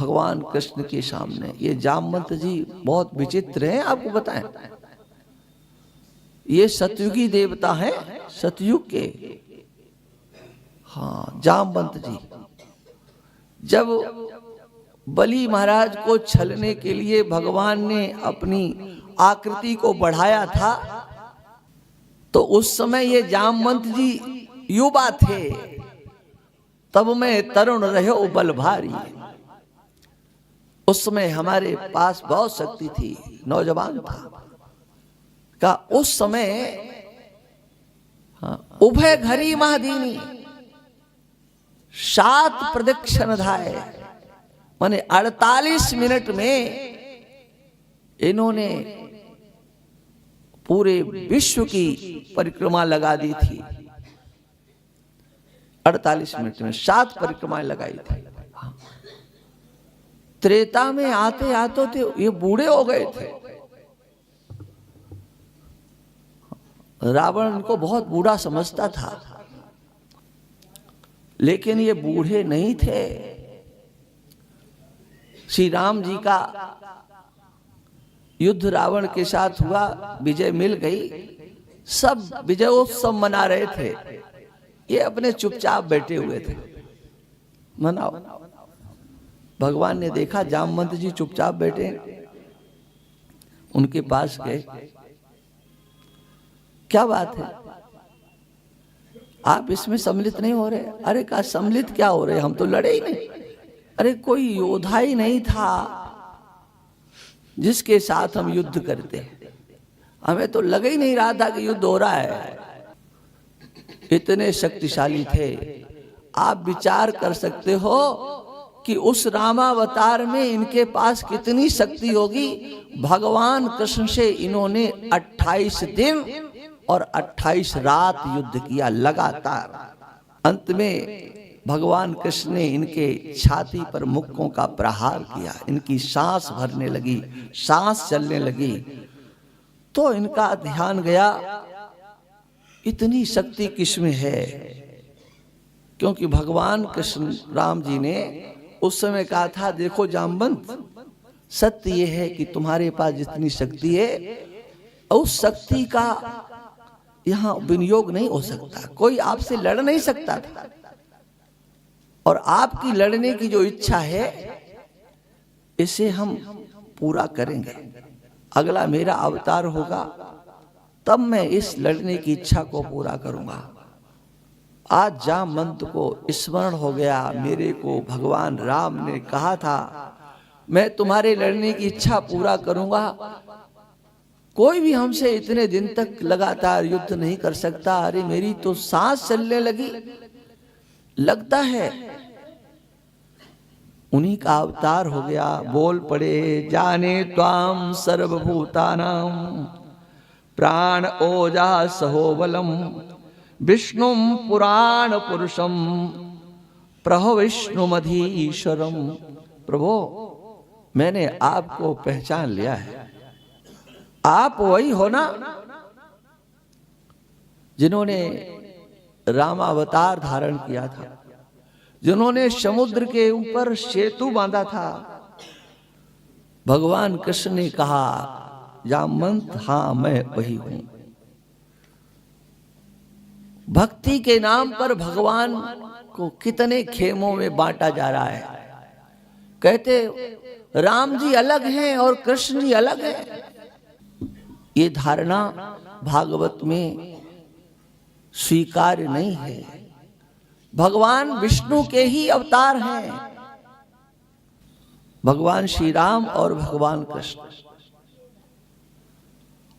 भगवान कृष्ण के सामने। ये जामवंत जी बहुत विचित्र हैं, आपको बताएं। ये सतयुगी देवता हैं, सतयुग के। हाँ, जामवंत जी जब बलि महाराज को छलने के लिए भगवान ने अपनी आकृति को बढ़ाया था, तो उस समय ये जामवंत जी युवा थे। तब मैं तरुण रहो बल भारी। उस समय हमारे पास बहुत शक्ति थी, नौजवान था का उस समय। उभय घरी महादीनी 7 प्रदक्षिण धाये, माने 48 मिनट में इन्होंने पूरे विश्व की परिक्रमा लगा दी थी। 48 मिनट में 7 परिक्रमाएं लगाई थी। त्रेता में आते आते तो ये बूढ़े हो गए थे। रावण इनको बहुत बूढ़ा समझता था, लेकिन ये बूढ़े नहीं थे। श्री राम जी का युद्ध रावण के साथ हुआ, विजय मिल गई, सब विजयोत्सव मना रहे थे। ये अपने चुपचाप बैठे हुए थे। मनाओ। भगवान ने देखा जामवंत जी चुपचाप बैठे, उनके पास गए। क्या बात है, आप इसमें सम्मिलित नहीं हो रहे? अरे कहा सम्मिलित क्या हो रहे, हम तो लड़े ही नहीं। अरे कोई योद्धा ही नहीं था जिसके साथ हम युद्ध करते, हमें तो लग ही नहीं रहा था कि युद्ध हो रहा है। इतने शक्तिशाली थे। आप विचार कर सकते हो कि उस रामावतार में इनके पास कितनी शक्ति होगी। भगवान कृष्ण से इन्होंने 28 दिन और 28 रात युद्ध किया लगातार। अंत में भगवान कृष्ण ने इनके छाती पर मुक्कों का प्रहार किया, इनकी सांस भरने लगी, सांस चलने लगी। तो इनका ध्यान गया इतनी शक्ति किसमें है, क्योंकि भगवान कृष्ण राम जी ने उस समय कहा था, देखो जामवंत, सत्य ये है कि तुम्हारे पास जितनी शक्ति है उस शक्ति का यहां विनियोग नहीं हो सकता, कोई आपसे लड़ नहीं सकता था। और आपकी लड़ने की जो इच्छा है इसे हम पूरा करेंगे। अगला मेरा अवतार होगा तब मैं इस लड़ने की इच्छा को पूरा करूंगा। आज जामवंत को स्मरण हो गया, मेरे को भगवान राम ने कहा था मैं तुम्हारे लड़ने की इच्छा पूरा करूंगा। कोई भी हमसे इतने दिन तक लगातार युद्ध नहीं कर सकता। अरे मेरी तो सांस चलने लगी, लगता है उन्हीं का अवतार हो गया। बोल पड़े, जाने त्वाम सर्वभूतानां प्राण ओजा सहोबलम विष्णुम पुराण पुरुषम प्रभविष्णुमधीश्वरम। प्रभो, मैंने आपको पहचान लिया है। आप वही हो ना जिन्होंने रामावतार धारण किया था, जिन्होंने समुद्र के ऊपर सेतु बांधा था। भगवान कृष्ण ने कहा, जामवंत, हाँ मैं वही हूं। भक्ति के नाम पर भगवान को कितने खेमों में बांटा जा रहा है। कहते राम जी अलग हैं और कृष्ण जी अलग हैं। ये धारणा भागवत में स्वीकार्य नहीं है। भगवान विष्णु के ही अवतार हैं, भगवान श्री राम और भगवान कृष्ण।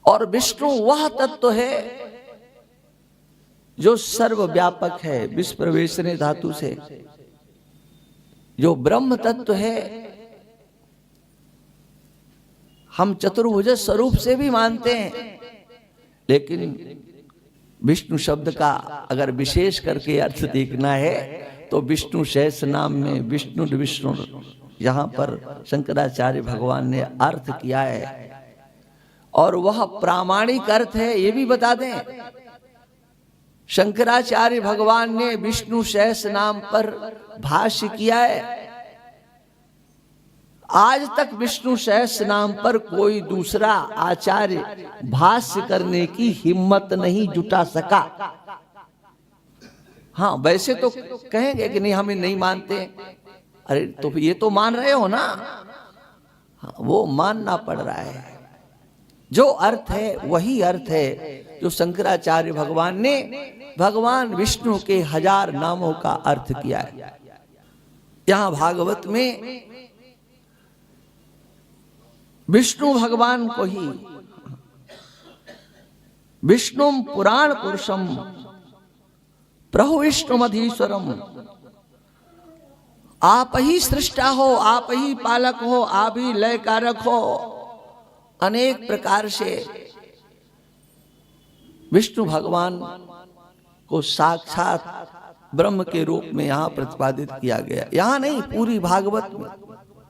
और विष्णु वह तत्व है जो सर्वव्यापक है, विश्वप्रवेशने धातु से, जो ब्रह्म तत्व है। हम चतुर्भुज स्वरूप से भी मानते हैं, लेकिन विष्णु शब्द का अगर विशेष करके अर्थ देखना है तो विष्णु शेष नाम में विष्णु विष्णु यहां पर शंकराचार्य भगवान ने अर्थ किया है, और वह प्रामाणिक अर्थ है। ये भी बता दें, शंकराचार्य भगवान ने विष्णु शेष नाम पर भाष्य किया है। आज तक विष्णु सहस्त्र नाम पर कोई दूसरा आचार्य भाष्य करने की हिम्मत नहीं जुटा सका। हाँ, वैसे तो कहेंगे कि नहीं, हमें नहीं मानते। अरे तो ये तो मान रहे हो ना, हाँ, वो मानना पड़ रहा है। जो अर्थ है वही अर्थ है जो शंकराचार्य भगवान ने भगवान विष्णु के 1000 नामों का अर्थ किया है। यहां भागवत में विष्णु भगवान को ही विष्णुम पुराण पुरुषम प्रभु विष्णुमधीश्वरम, आप ही सृष्टा हो, आप ही पालक हो, आप ही लय कारक हो। अनेक प्रकार से विष्णु भगवान को साक्षात ब्रह्म के रूप में यहां प्रतिपादित किया गया। यहां नहीं, पूरी भागवत में